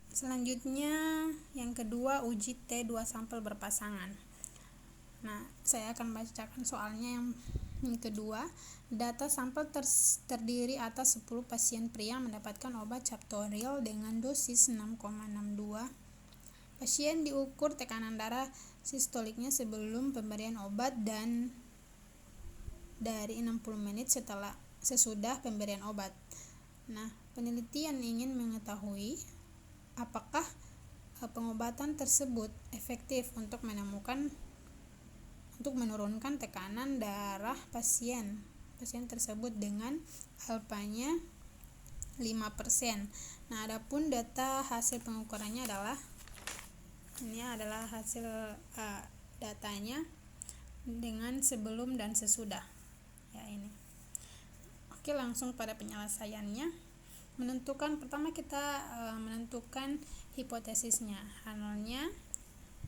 Selanjutnya yang kedua, uji T2 sampel berpasangan. Nah, saya akan bacakan soalnya yang kedua. Data sampel terdiri atas 10 pasien pria mendapatkan obat Captoril dengan dosis 6,62. Pasien diukur tekanan darah sistoliknya sebelum pemberian obat dan dari 60 menit sesudah pemberian obat. Nah, penelitian ingin mengetahui apakah pengobatan tersebut efektif untuk menurunkan tekanan darah pasien tersebut dengan alfanya 5%. Nah, adapun data hasil pengukurannya adalah hasil datanya dengan sebelum dan sesudah. Ya, ini. Oke, langsung pada penyelesaiannya. Pertama kita menentukan hipotesisnya. H0-nya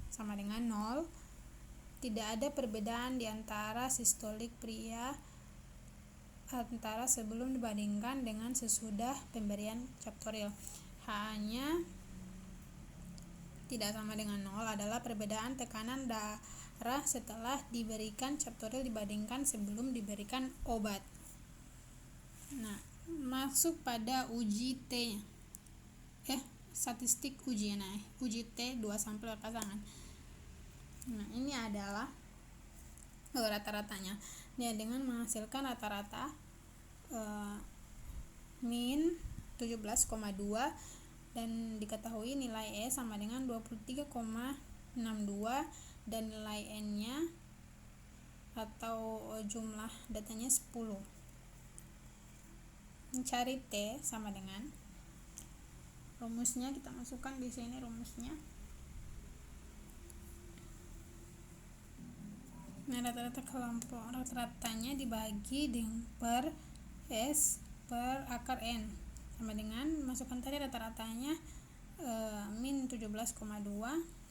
sama dengan 0. Tidak ada perbedaan di antara sistolik pria antara sebelum dibandingkan dengan sesudah pemberian Captoril. H-nya tidak sama dengan 0 adalah perbedaan tekanan darah setelah diberikan Captoril dibandingkan sebelum diberikan obat. Nah, masuk pada uji T. Statistik uji. Nah, uji T2 sampel berpasangan. Nah, ini adalah rata-ratanya. Dia dengan menghasilkan rata-rata min 17,2 dan diketahui nilai E sama dengan 23,62 dan nilai N-nya atau jumlah datanya 10. Mencari T sama dengan rumusnya, kita masukkan di sini rumusnya. Nah, rata-ratanya dibagi per S per akar N sama dengan masukkan tadi rata-ratanya min 17,2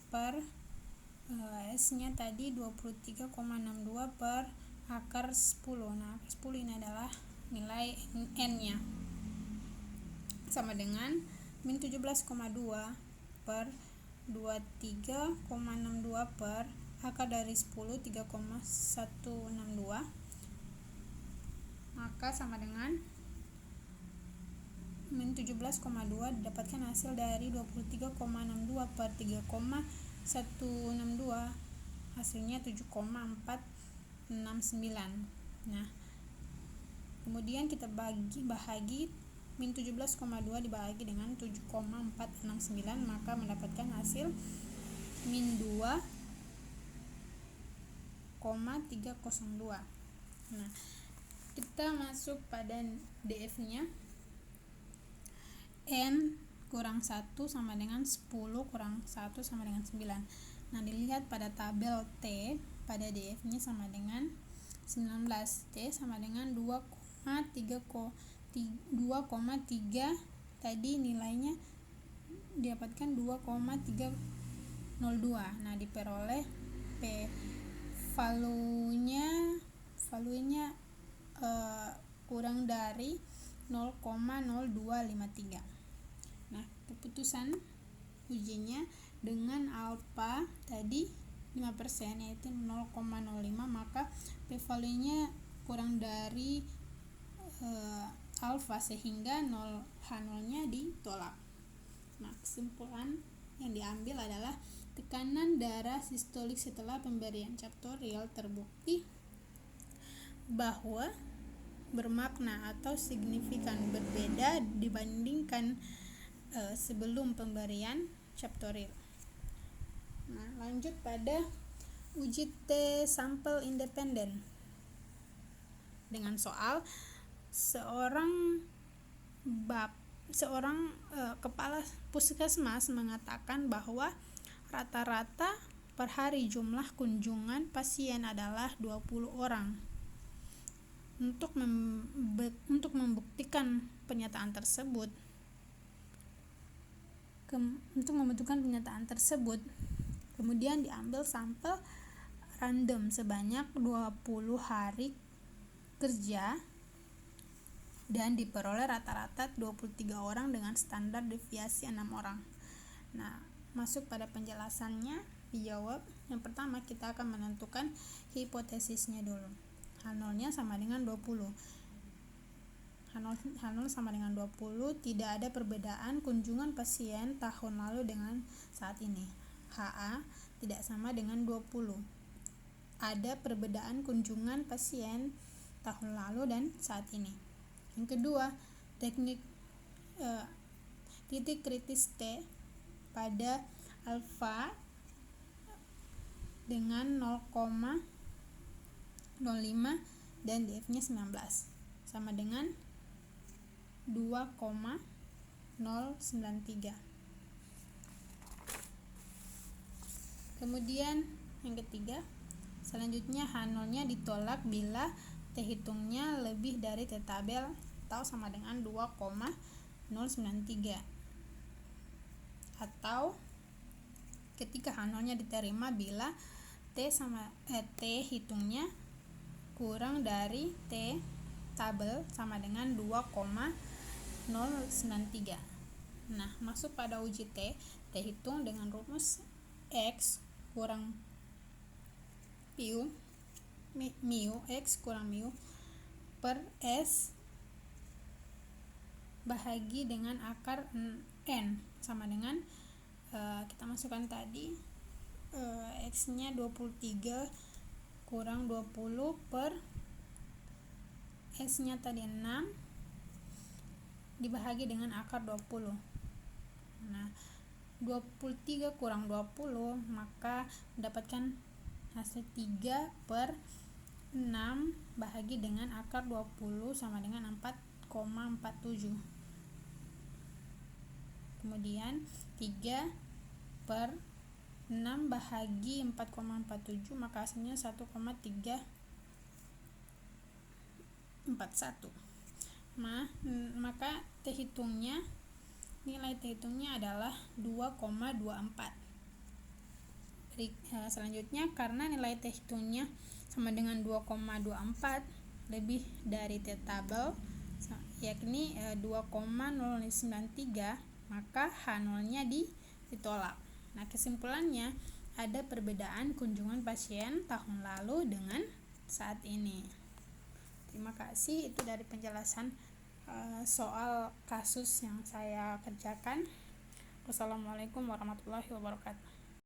per S-nya tadi 23,62 per akar 10. Nah, akar 10 ini adalah nilai N-nya sama dengan min 17,2 per 23,62 per akar dari 10 3,162, maka sama dengan min 17,2 didapatkan hasil dari 23,62 per 3,162, hasilnya 7,469. Nah, kemudian kita bahagi min 17,2 dibagi dengan 7,469, maka mendapatkan hasil min 2,302. Nah, kita masuk pada DF-nya. N kurang 1 sama dengan 10 kurang 1 sama dengan 9. Nah, dilihat pada tabel T pada DF-nya sama dengan 19. T sama dengan 2,3 tadi nilainya didapatkan 2,302. Nah, diperoleh valuenya kurang dari 0,0253. Nah, keputusan ujinya dengan alfa tadi 5% yaitu 0,05, maka p-valuenya kurang dari alfa sehingga H0-nya ditolak. Nah, kesimpulan yang diambil adalah tekanan darah sistolik setelah pemberian Captoril terbukti bahwa bermakna atau signifikan berbeda dibandingkan sebelum pemberian Captoril. Nah, lanjut pada uji T sampel independen dengan soal seorang kepala puskesmas mengatakan bahwa rata-rata per hari jumlah kunjungan pasien adalah 20 orang. Untuk membuktikan pernyataan tersebut, kemudian diambil sampel random sebanyak 20 hari kerja dan diperoleh rata-rata 23 orang dengan standar deviasi 6 orang. Nah, masuk pada penjelasannya, dijawab. Yang pertama, kita akan menentukan hipotesisnya dulu. H0-nya sama dengan 20. H0 sama dengan 20, tidak ada perbedaan kunjungan pasien tahun lalu dengan saat ini. HA tidak sama dengan 20. Ada perbedaan kunjungan pasien tahun lalu dan saat ini. Yang kedua, titik kritis T pada alfa dengan 0,05 dan df-nya 19 sama dengan 2,093. Kemudian yang ketiga, selanjutnya H0-nya ditolak bila T hitungnya lebih dari T tabel atau sama dengan 2,093, atau ketika H0-nya diterima bila T hitungnya kurang dari T tabel sama dengan 2,093. Nah, masuk pada uji T hitung dengan rumus X kurang mu X kurang mu per S bahagi dengan akar N sama dengan kita masukkan tadi X-nya 23 kurang 20 per S-nya tadi 6 dibahagi dengan akar 20. Nah, 23 kurang 20 maka mendapatkan hasil 3 per 6 bahagi dengan akar 20 sama dengan 4,47. Kemudian 3 per 6 bahagi 4,47 maka hasilnya 1,341. Maka nilai T hitungnya adalah 2,24. Selanjutnya, karena nilai T hitungnya sama dengan 2,24 lebih dari T tabel yakni 2,093, maka H0-nya ditolak. Nah, kesimpulannya ada perbedaan kunjungan pasien tahun lalu dengan saat ini. Terima kasih, itu dari penjelasan soal kasus yang saya kerjakan. Wassalamualaikum warahmatullahi wabarakatuh.